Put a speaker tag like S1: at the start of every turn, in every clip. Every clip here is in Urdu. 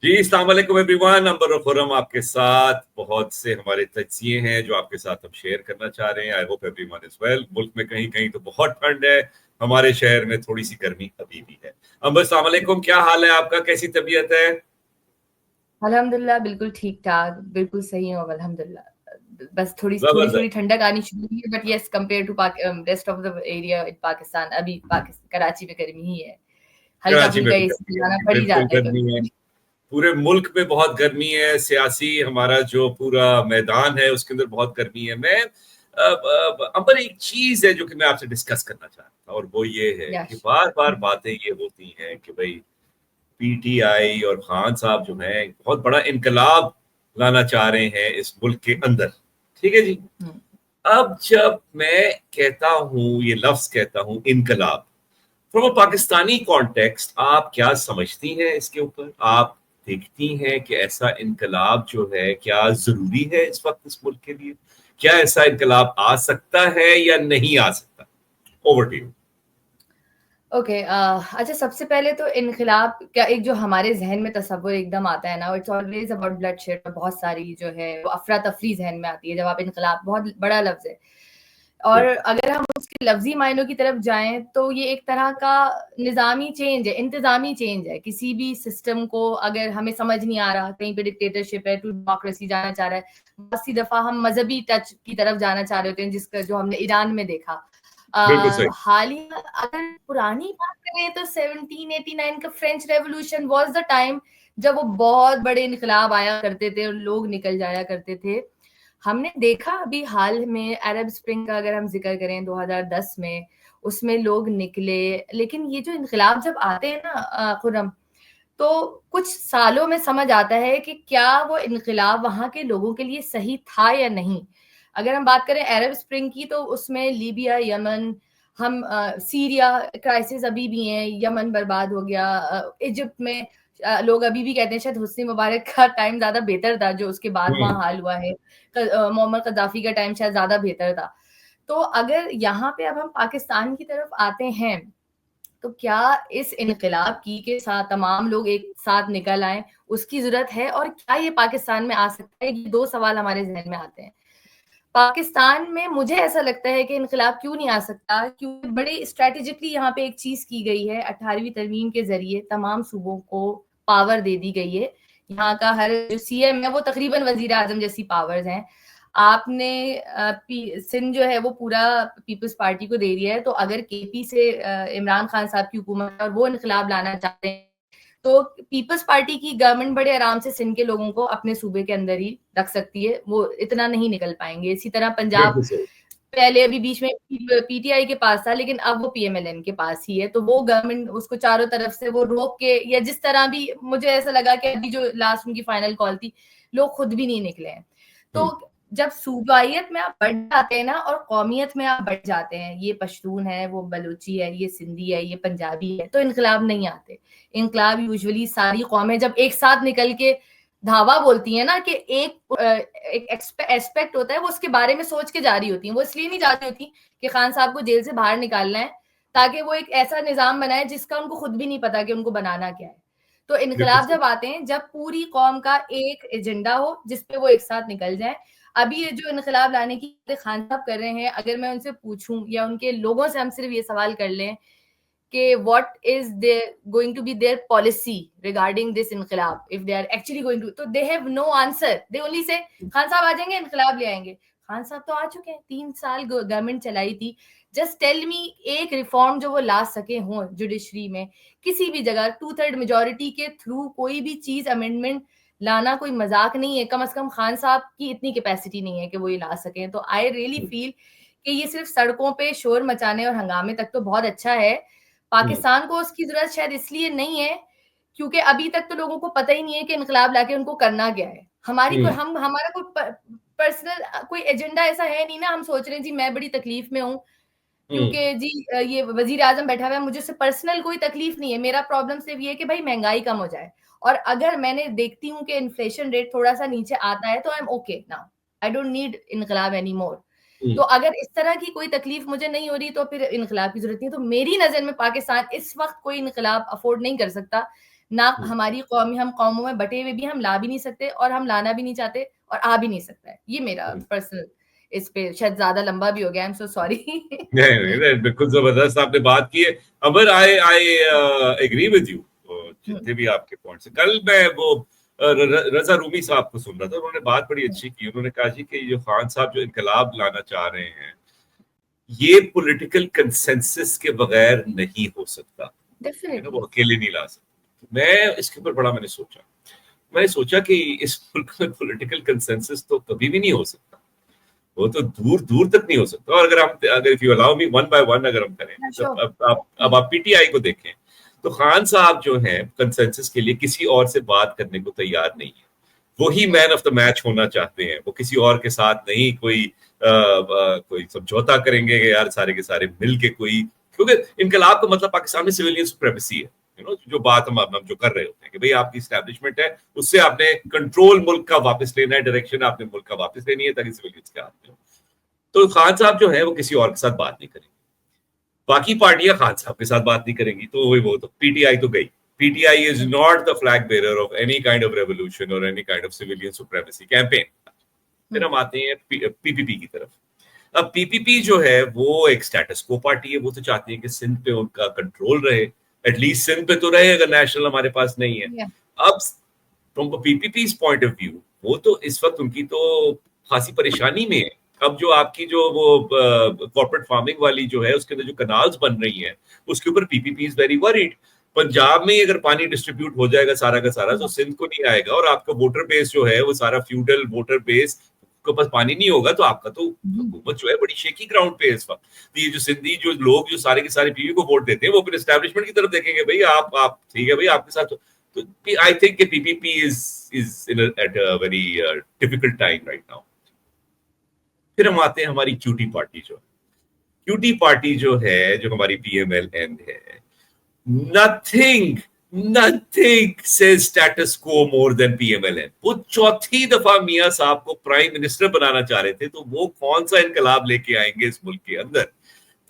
S1: جی السلام علیکم ایوریون، امبر و خرم آپ کے ساتھ بہت سے ہمارے تجزیے ہیں جو آپ کے ساتھ ہم شیئر کرنا چاہ رہے ہیں. I hope everyone is well. ملک میں کہیں کہیں تو بہت ٹھنڈ ہے، ہمارے شہر میں تھوڑی سی گرمی ابھی بھی ہے. امبر السلام علیکم، کیا حال ہے آپ کا؟ کیسی طبیعت ہے؟
S2: الحمدللہ بالکل ٹھیک ٹھاک، بالکل صحیح ہوں الحمدللہ. بس تھوڑی
S1: زبردست.
S2: ٹھنڈک آنی شروع ہوئی ہے، but as compare to rest of the area in Pakistan ابھی کراچی میں گرمی ہی ہے. ہلکا
S1: کراچی میں
S2: پھلکا
S1: بھی
S2: اے سی
S1: گرمی
S2: چلانا
S1: ہے،
S2: پڑ ہی
S1: بالکل
S2: جاتا ہے
S1: گرمی ہے.
S2: کبھی.
S1: پورے ملک میں بہت گرمی ہے. سیاسی ہمارا جو پورا میدان ہے اس کے اندر بہت گرمی ہے. میں امبر ایک چیز ہے جو کہ میں آپ سے ڈسکس کرنا چاہتا ہوں، اور وہ یہ ہے کہ
S2: یس.
S1: بار بار باتیں یہ ہوتی ہیں کہ بھائی پی ٹی آئی اور خان صاحب جو ہیں بہت بڑا انقلاب لانا چاہ رہے ہیں اس ملک کے اندر. ٹھیک ہے جی. اب جب میں کہتا ہوں، یہ لفظ کہتا ہوں انقلاب، فرام اے پاکستانی کانٹیکسٹ آپ کیا سمجھتی ہیں اس کے اوپر؟ آپ دیکھتی ہیں کہ ایسا انقلاب جو ہے کیا ضروری ہے اس وقت اس ملک کے لیے؟ کیا ایسا انقلاب آ سکتا ہے یا نہیں آ سکتا؟ Over to you.
S2: اوکے. اچھا، سب سے پہلے تو انقلاب کا ایک جو ہمارے ذہن میں تصور ایک دم آتا ہے نا، it's always about bloodshed. بہت ساری جو ہے وہ افراتفری ذہن میں آتی ہے جب آپ انقلاب، بہت بڑا لفظ ہے. اور اگر ہم اس کے لفظی معنوں کی طرف جائیں تو یہ ایک طرح کا نظامی چینج ہے، انتظامی چینج ہے. کسی بھی سسٹم کو اگر ہمیں سمجھ نہیں آ رہا، کہیں پہ ڈکٹیٹرشپ ہے، ٹو ڈیموکریسی جانا چاہ رہا ہے، بہت سی دفعہ ہم مذہبی ٹچ کی طرف جانا چاہ رہے ہوتے ہیں، جس کا جو ہم نے ایران میں دیکھا.
S1: بالکل صحیح.
S2: حالیہ اگر پرانی بات کریں تو 1789 کا French revolution was the time جب وہ بہت بڑے انقلاب آیا کرتے تھے اور لوگ نکل جایا کرتے تھے. ہم نے دیکھا ابھی حال میں عرب اسپرنگ کا اگر ہم ذکر کریں 2010 میں، اس میں لوگ نکلے. لیکن یہ جو انقلاب جب آتے ہیں نا خرم، تو کچھ سالوں میں سمجھ آتا ہے کہ کیا وہ انقلاب وہاں کے لوگوں کے لیے صحیح تھا یا نہیں. اگر ہم بات کریں عرب اسپرنگ کی تو اس میں لیبیا، یمن، ہم سیریا کرائسس ابھی بھی ہیں، یمن برباد ہو گیا. ایجپٹ میں لوگ ابھی بھی کہتے ہیں شاید حسنی مبارک کا ٹائم زیادہ بہتر تھا جو اس کے بعد وہاں حال ہوا ہے. محمد قذافی کا ٹائم شاید زیادہ بہتر تھا. تو اگر یہاں پہ اب ہم پاکستان کی طرف آتے ہیں تو کیا اس انقلاب کی کے ساتھ تمام لوگ ایک ساتھ نکل آئیں، اس کی ضرورت ہے؟ اور کیا یہ پاکستان میں آ سکتا ہے؟ یہ دو سوال ہمارے ذہن میں آتے ہیں. پاکستان میں مجھے ایسا لگتا ہے کہ انقلاب کیوں نہیں آ سکتا، کیونکہ بڑے اسٹریٹجکلی یہاں پہ ایک چیز کی گئی ہے. 18ویں ترمیم کے ذریعے تمام صوبوں کو پاور دے دی گئی ہے. یہاں کا ہر جو سی ایم ہے وہ تقریباً وزیر اعظم جیسی پاورز ہیں. آپ نے سندھ جو ہے وہ پورا پیپلز پارٹی کو دے دیا ہے. تو اگر کے پی سے عمران خان صاحب کی حکومت ہے اور وہ انقلاب لانا چاہتے ہیں تو پیپلز پارٹی کی گورنمنٹ بڑے آرام سے سندھ کے لوگوں کو اپنے صوبے کے اندر ہی رکھ سکتی ہے، وہ اتنا نہیں نکل پائیں گے. اسی طرح پنجاب
S1: بالکل صحیح.
S2: پہلے ابھی بیچ میں پی ٹی آئی کے پاس تھا، لیکن اب وہ پی ایم ایل این کے پاس ہی ہے. تو وہ گورنمنٹ اس کو چاروں طرف سے وہ روک کے، یا جس طرح بھی مجھے ایسا لگا کہ ابھی جو لاسٹ ان کی فائنل کال تھی، لوگ خود بھی نہیں نکلے ہیں. تو جب صوبائیت میں آپ بڑھ جاتے ہیں نا اور قومیت میں آپ بڑھ جاتے ہیں، یہ پشتون ہے، وہ بلوچی ہے، یہ سندھی ہے، یہ پنجابی ہے، تو انقلاب نہیں آتے. انقلاب یوزولی ساری قومیں جب ایک ساتھ نکل کے دھاوا بولتی ہیں نا، کہ ایک ایسپیکٹ ہوتا ہے وہ اس کے بارے میں سوچ کے جاری ہوتی ہیں. وہ اس لیے نہیں جاتی ہوتی کہ خان صاحب کو جیل سے باہر نکالنا ہے، تاکہ وہ ایک ایسا نظام بنائے جس کا ان کو خود بھی نہیں پتا کہ ان کو بنانا کیا ہے. تو انقلاب جب آتے ہیں جب پوری قوم کا ایک ایجنڈا ہو جس پہ وہ ایک ساتھ نکل جائیں. ابھی یہ جو انقلاب لانے کی خان صاحب کر رہے ہیں، اگر میں ان سے پوچھوں یا ان کے لوگوں سے ہم صرف یہ سوال کر لیں کہ what is there going to be their policy regarding this انقلاب, if they are actually going to, تو they have no answer. they only say Khan صاحب آ جائیں گے انقلاب لے آئیں گے. خان صاحب تو آ چکے ہیں، 3 سال گورنمنٹ چلائی تھی. جسٹ ٹیل می ایک ریفارم جو وہ لا سکے ہوں جوڈیشری میں کسی بھی جگہ 2/3 میجورٹی کے تھرو کوئی بھی چیز امینڈمنٹ لانا کوئی مذاق نہیں ہے. کم از کم خان صاحب کی اتنی کیپیسٹی نہیں ہے کہ وہ یہ لا سکیں. تو آئی ریئلی فیل کہ یہ صرف سڑکوں پہ شور مچانے اور ہنگامے تک تو بہت اچھا ہے. پاکستان کو اس کی ضرورت شاید اس لیے نہیں ہے کیونکہ ابھی تک تو لوگوں کو پتہ ہی نہیں ہے کہ انقلاب لا کے ان کو کرنا کیا ہے. ہمارا کوئی پرسنل کوئی ایجنڈا ایسا ہے نہیں نا. ہم سوچ رہے ہیں جی میں بڑی تکلیف میں ہوں کیونکہ جی یہ وزیر اعظم بیٹھا ہوا ہے، مجھے سے پرسنل کوئی تکلیف نہیں ہے. میرا پرابلم صرف یہ ہے کہ بھائی مہنگائی کم ہو جائے، اور اگر میں نے دیکھتی ہوں کہ انفلیشن ریٹ تھوڑا سا نیچے آتا ہے تو I am okay now. I don't need انقلاب اینی مور. تو اگر اس طرح کی کوئی تکلیف مجھے نہیں ہو رہی تو پھر انقلاب کی ضرورت نہیں. تو میری نظر میں پاکستان اس وقت کوئی انقلاب افورڈ نہیں کر سکتا. نہ ہماری قوم، ہم قوموں میں بٹے ہوئے بھی ہم لا بھی نہیں سکتے اور ہم لانا بھی نہیں چاہتے اور آ بھی نہیں سکتا ہے. یہ میرا پرسنل، اس پہ شاید زیادہ لمبا بھی ہو گیا، I'm so sorry.
S1: بالکل زبردست آپ نے بات کی ہے. ابر آئی ایگری ود یو جتنے بھی آپ کے پوائنٹس. کل میں وہ رضا رومی صاحب کو سن رہا تھا، انہوں نے بات بڑی اچھی کی. انہوں نے کہا جی کہ جو خان صاحب جو انقلاب لانا چاہ رہے ہیں یہ پولیٹیکل کنسنسس کے بغیر نہیں ہو سکتا، وہ اکیلے نہیں لا سکتے. میں اس کے اوپر بڑا میں نے سوچا کہ اس ملک میں پولیٹیکل کنسنسس تو کبھی بھی نہیں ہو سکتا، وہ تو دور دور تک نہیں ہو سکتا. اور اگر if you allow me one by one اگر ہم کریں، اب آپ پی ٹی آئی کو دیکھیں تو خان صاحب جو ہیں کنسنسس کے لیے کسی اور سے بات کرنے کو تیار نہیں ہے. وہی مین آف دا میچ ہونا چاہتے ہیں، وہ کسی اور کے ساتھ نہیں کوئی سمجھوتا کریں گے کہ یار سارے کے سارے مل کے کوئی، کیونکہ انقلاب کا مطلب پاکستان میں سویلین سپریمیسی ہے. جو بات ہم جو کر رہے ہوتے ہیں کہ بھئی آپ کی اسٹیبلشمنٹ ہے، اس سے آپ نے کنٹرول ملک کا واپس لینا ہے، ڈائریکشن آپ نے ملک کا واپس لینی ہے تاکہ سویلینز کے ہاتھ میں ہو. تو خان صاحب جو ہے وہ کسی اور کے ساتھ بات نہیں کریں گے، باقی پارٹیاں خان صاحب کے ساتھ بات نہیں کریں گی. تو وہ تو پی ٹی آئی تو گئی. P T I is not the flag bearer of any kind of revolution اور any kind of civilian supremacy campaign. پھر ہم آتے ہیں پی پی پی کی طرف. اب پی پی پی جو ہے وہ ایک سٹیٹس کو پارٹی ہے، وہ تو چاہتی ہے کہ سندھ پہ ان کا کنٹرول رہے، ایٹ لیسٹ سندھ پہ تو رہے اگر نیشنل ہمارے پاس نہیں ہے. اب from P P P's point of view وہ تو اس وقت ان کی تو خاصی پریشانی میں ہے. اب جو آپ کی جو وہ کارپوریٹ فارمنگ والی جو ہے اس کے اندر جو کنالز بن رہی ہیں اس کے اوپر پی P P is very worried. Punjab میں اگر پانی ڈسٹریبیوٹ ہو جائے گا سارا کا سارا تو سندھ کو نہیں آئے گا، اور آپ کا ووٹر بیس جو ہے وہ سارا فیوڈل ووٹر بیس کے پاس پانی نہیں ہوگا تو آپ کا تو حکومت جو ہے بڑی شیکی گراؤنڈ پہ ہے اس وقت. یہ جو سندھی جو لوگ جو سارے کے سارے پی پی کو ووٹ دیتے ہیں وہ پھر اسٹیبلشمنٹ کی طرف دیکھیں گے بھائی آپ ٹھیک ہے بھائی آپ کے ساتھ. تو آئی تھنک کہ P P P is at a very difficult time right now. پھر ہم آتے ہیں ہماری کیوٹی پارٹی جو ہے جو ہماری پی ایم ایل این ہے. nothing says status quo more than PMLN. وہ چوتھی دفعہ میاں صاحب کو پرائم منسٹر بنانا چاہ رہے تھے تو وہ کون سا انقلاب لے کے آئیں گے اس ملک کے اندر.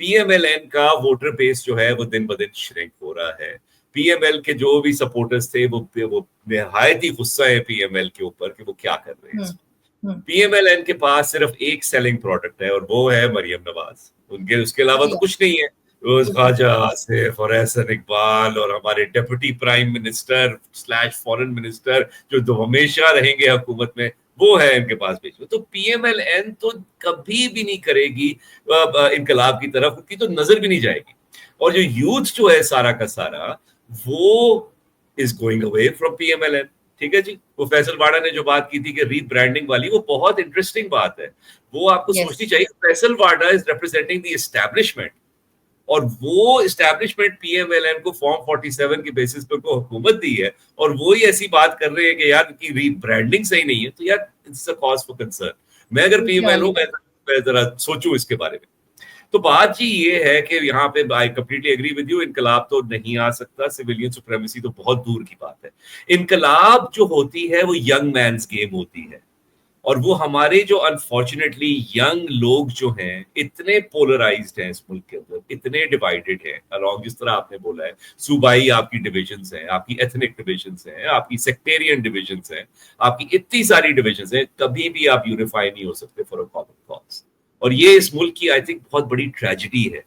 S1: پی ایم ایل این کا ووٹر بیس جو ہے وہ دن بدن شرنک ہو رہا ہے. پی ایم ایل کے جو بھی سپورٹرز تھے وہ نہایت ہی غصہ ہے پی ایم ایل کے اوپر کہ وہ کیا کر رہے ہیں. پی ایم ایل این کے پاس صرف ایک سیلنگ پروڈکٹ ہے اور وہ ہے مریم نواز. اس کے علاوہ تو کچھ نہیں ہے. خواجہ آصف اور احسن اقبال اور ہمارے deputy prime minister / foreign minister جو ہمیشہ رہیں گے حکومت میں وہ ہے ان کے پاس بیچ میں. تو پی ایم ایل این تو کبھی بھی نہیں کرے گی انقلاب کی طرف، ان کی تو نظر بھی نہیں جائے گی. اور جو یوتھ جو ہے سارا کا سارا وہ is going away from P M L N. ٹھیک ہے جی. وہ فیصل واڑا نے جو بات کی تھی کہ ری برانڈنگ والی، وہ بہت انٹرسٹنگ بات ہے. وہ آپ کو سوچنی چاہیے. Faisal Vawda is representing the establishment, اور وہ establishment P M L N کو فارم 47 کے بیسس پہ کو حکومت دی ہے اور وہی ایسی بات کر رہے ہیں کہ یار ان کی ری برانڈنگ صحیح نہیں ہے. تو یار it's a cause for concern. میں اگر پی ایم ایل ہوں میں ذرا سوچوں اس کے بارے میں. تو بات جی یہ ہے کہ یہاں پہ I completely agree with you, انقلاب تو نہیں آ سکتا، سویلین سپریمیسی تو بہت دور کی بات ہے. انقلاب جو ہوتی ہے وہ ینگ مینز گیم ہوتی ہے، اور وہ ہمارے جو انفارچونیٹلی ینگ لوگ جو ہیں اتنے پولرائزڈ ہیں اس ملک کے اندر، اتنے ڈیوائیڈڈ ہیں along جس طرح آپ نے بولا ہے صوبائی آپ کی ڈویژنز ہیں، آپ کی ایتھنک ڈویژنز ہیں، آپ کی سیکٹیرین ڈویژنز ہیں، آپ کی اتنی ساری ڈویژنز ہیں، کبھی بھی آپ یونیفائی نہیں ہو سکتے فار اے کامن کاز. اور یہ اس ملک کی آئی تھنک بہت بڑی ٹریجڈی ہے.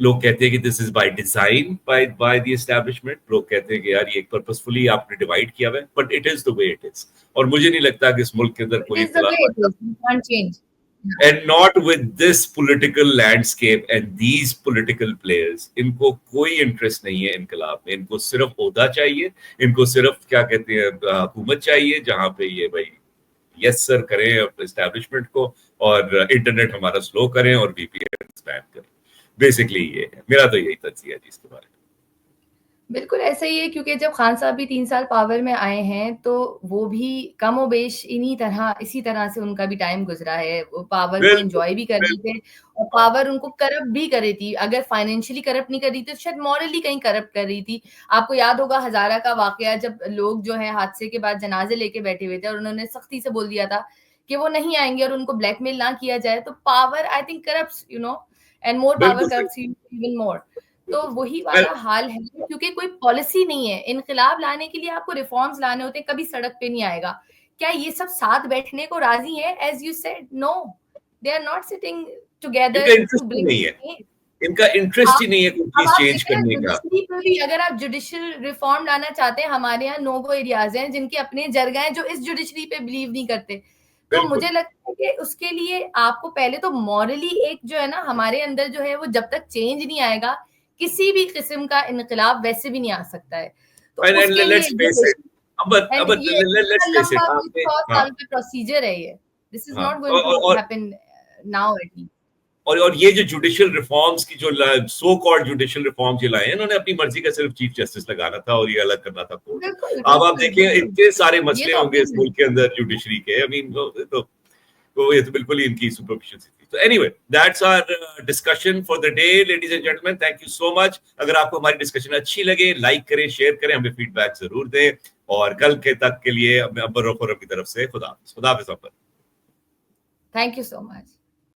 S1: لوگ کہتے ہیں کہ this is by design by the establishment. لوگ کہتے ہیں کہ یار یہ پرپسفلی آپ نے ڈیوائڈ کیا ہوا ہے، but it is the way it is. اور مجھے نہیں لگتا کہ اس ملک کے اندر کوئی and not with this political landscape and these political players. ان کو کوئی انٹرسٹ نہیں ہے انقلاب میں. ان کو صرف عہدہ چاہیے، ان کو صرف کیا کہتے ہیں حکومت چاہیے جہاں پہ یہ بھائی یس سر کریں اسٹیبلشمنٹ کو، اور انٹرنیٹ ہمارا سلو کریں اور وی پی این ایکسپینڈ کریں. بیسکلی یہ ہے میرا تو یہی تجزیہ ہے جی اس کے بارے میں.
S2: بالکل ایسا ہی ہے، کیونکہ جب خان صاحب بھی 3 سال پاور میں آئے ہیں تو وہ بھی کم و بیش اسی طرح سے ان کا بھی ٹائم گزرا ہے. وہ پاور کو انجوائے بھی کر رہے تھے اور پاور ان کو کرپٹ بھی کر رہی تھی. اگر فائنینشلی کرپٹ نہیں کر رہی تھی تو شاید مورلی کہیں کرپٹ کر رہی تھی. آپ کو یاد ہوگا ہزارہ کا واقعہ، جب لوگ جو ہے حادثے کے بعد جنازے لے کے بیٹھے ہوئے تھے اور انہوں نے سختی سے بول دیا تھا کہ وہ نہیں آئیں گے اور ان کو بلیک میل نہ کیا جائے. تو power I think corrupts and more power corrupts even more. تو وہی والا حال ہے, کیونکہ کوئی پالیسی نہیں ہے. انقلاب لانے کے لیے آپ کو ریفارمز لانے ہوتے ہیں, کبھی سڑک پہ نہیں آئے گا. کیا یہ سب ساتھ بیٹھنے کو راضی ہیں؟ As you said, no, they are not sitting together to bring.
S1: ان کا انٹرسٹ ہی نہیں ہے کوئی چیز چینج کرنے کا.
S2: اگر آپ جوڈیشل ریفارم لانا چاہتے ہیں, ہمارے یہاں نو گو ایریاز ہیں جن کے اپنے جرگہ ہیں جو اس جوڈیشری پہ بلیو نہیں کرتے. تو مجھے لگتا ہے کہ اس کے لیے آپ کو پہلے تو مورلی ایک جو ہے نا ہمارے اندر جو ہے وہ جب تک چینج نہیں آئے گا کسی بھی قسم کا انقلاب ویسے بھی نہیں آ سکتا ہے. تو اس کے لیے لمبا 100 سال کا پروسیجر ہے یہ. This is not going to happen now at least.
S1: اور یہ جو جوڈیشل ریفارمز کی جو سو کالڈ جوڈیشل ریفارمز یہ لائے ہیں, انہوں نے اپنی مرضی کا صرف چیف جسٹس لگانا تھا اور یہ الگ کرنا تھا کورٹ. اب آپ دیکھیں اتنے سارے مسئلے ہوں گے اس ملک کے اندر جوڈیشری کے, آئی مین تو یہ تو بالکل ہی ان کی سپرفیشن سی تھی. تو anyway that's our discussion for the day ladies and gentlemen. Thank you so much. اگر آپ کو ہماری ڈسکشن اچھی لگے لائک کریں, شیئر کریں, ہمیں فیڈ بیک ضرور دیں. اور کل کے تک کے لیے ابر اور کی طرف سے خدا حافظ. خدا حافظ.
S2: Thank you so much.